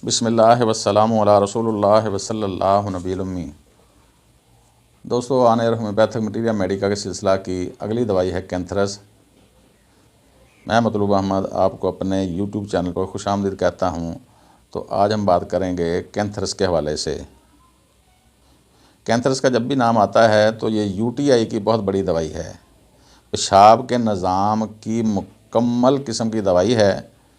बिस्मिल्लाह वस्सलामु अला रसूलुल्लाह वसल्लल्लाहु नबील उम्मी। दोस्तों, आने होम्योपैथिक मटीरियल मेडिका के सिलसिला की अगली दवाई है कैंथरस। मैं मतलूब अहमद आपको अपने यूट्यूब चैनल पर खुशामदीद कहता हूँ। तो आज हम बात करेंगे कैंथरस के हवाले से। कैंथरस का जब भी नाम आता है तो ये यूटीआई की बहुत बड़ी दवाई है। पेशाब के निज़ाम की मुकम्मल किस्म की दवाई है।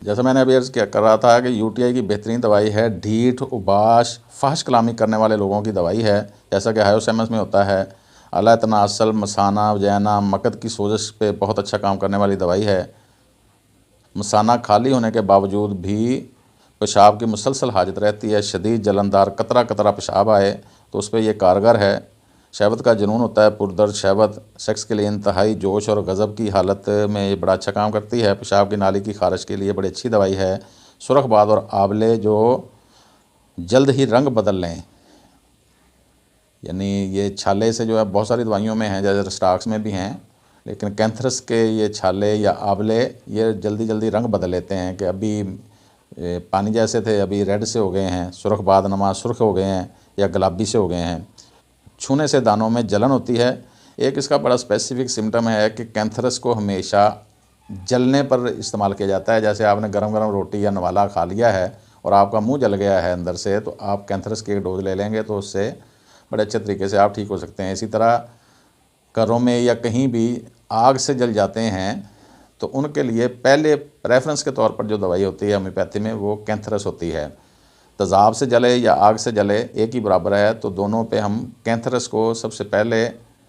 जैसा मैंने अभी अर्ज़ कर रहा था कि यूटीआई की बेहतरीन दवाई है। ढीठ, उबाश, फहश कलामी करने वाले लोगों की दवाई है, जैसा कि हायोसेमस में होता है। आला तनासल, मसाना, वजैना, मकद की सोजिश पे बहुत अच्छा काम करने वाली दवाई है। मसाना खाली होने के बावजूद भी पेशाब की मुसलसल हाजत रहती है, शदीद जलनदार कतरा कतरा पेशाब आए तो उस पर यह कारगर है। शहवत का जुनून होता है, पुरदर्द शहवत, सेक्स के लिए इंतहाई जोश और गज़ब की हालत में ये बड़ा अच्छा काम करती है। पेशाब की नाली की खारिश के लिए बड़ी अच्छी दवाई है। सुरखबाद और आंवले जो जल्द ही रंग बदल लें, यानी ये छाले से जो है बहुत सारी दवाइयों में हैं, जैसे स्टॉक्स में भी हैं, लेकिन कैंथरस के ये छाले या आंवले ये जल्दी जल्दी रंग बदल लेते हैं कि अभी पानी जैसे थे अभी रेड से हो गए हैं, सुरखबाद नमा सुर्ख हो गए हैं या गुलाबी से हो गए हैं। छूने से दानों में जलन होती है। एक इसका बड़ा स्पेसिफिक सिम्टम है कि कैंथरस को हमेशा जलने पर इस्तेमाल किया जाता है। जैसे आपने गरम गरम रोटी या नवाला खा लिया है और आपका मुंह जल गया है अंदर से, तो आप कैंथरस की एक डोज ले लेंगे तो उससे बड़े अच्छे तरीके से आप ठीक हो सकते हैं। इसी तरह घरों में या कहीं भी आग से जल जाते हैं तो उनके लिए पहले प्रेफरेंस के तौर पर जो दवाई होती है होम्योपैथी में वो कैंथरस होती है। तेज़ाब से जले या आग से जले एक ही बराबर है, तो दोनों पे हम कैंथरस को सबसे पहले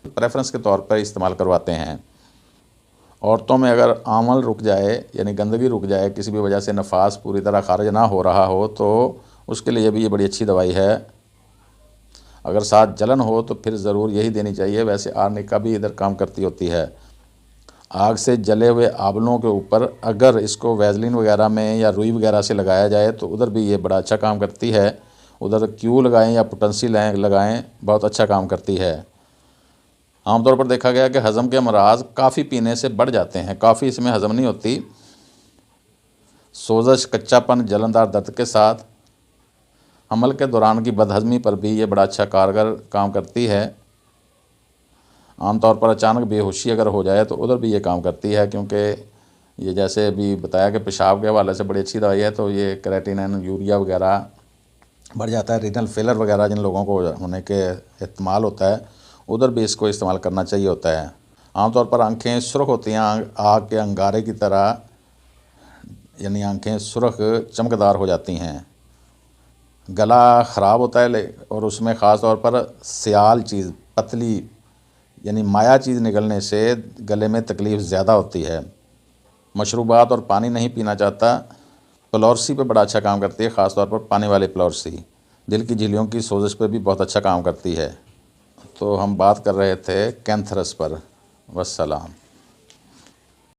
प्रेफरेंस के तौर पर इस्तेमाल करवाते हैं। औरतों में अगर आंवल रुक जाए यानी गंदगी रुक जाए, किसी भी वजह से नफास पूरी तरह खारिज ना हो रहा हो, तो उसके लिए भी ये बड़ी अच्छी दवाई है। अगर साथ जलन हो तो फिर ज़रूर यही देनी चाहिए। वैसे आर्निका भी इधर काम करती होती है। आग से जले हुए आंवलों के ऊपर अगर इसको वैज़लिन वगैरह में या रुई वगैरह से लगाया जाए तो उधर भी ये बड़ा अच्छा काम करती है। उधर क्यू लगाएं या पोटेंसी लगाएं, बहुत अच्छा काम करती है। आमतौर पर देखा गया कि हज़म के अमराज काफ़ी पीने से बढ़ जाते हैं। काफ़ी इसमें हज़म नहीं होती। सोजश, कच्चापन, जलनदार दर्द के साथ हमल के दौरान की बदहज़मी पर भी ये बड़ा अच्छा कारगर काम करती है। आमतौर पर अचानक बेहोशी अगर हो जाए तो उधर भी ये काम करती है, क्योंकि ये जैसे अभी बताया कि पेशाब के हवाले से बड़ी अच्छी दवाई है, तो ये क्रेटिनिन, यूरिया वगैरह बढ़ जाता है, रीनल फेलर वगैरह जिन लोगों को होने के इस्तेमाल होता है, उधर भी इसको इस्तेमाल करना चाहिए होता है। आमतौर पर आंखें सुर्ख होती हैं आग के अंगारे की तरह, यानी आंखें सुर्ख चमकदार हो जाती हैं। गला ख़राब होता है और उसमें ख़ास तौर पर सियाल चीज़, पतली यानी माया चीज़ निकलने से गले में तकलीफ़ ज़्यादा होती है। मशरूबात और पानी नहीं पीना चाहता, प्लॉर्सी पे बड़ा अच्छा काम करती है, ख़ास तौर पर पानी वाली प्लॉर्सी। दिल की झिल्लियों की सोजिश पे भी बहुत अच्छा काम करती है। तो हम बात कर रहे थे कैंथरस पर। वस्सलाम।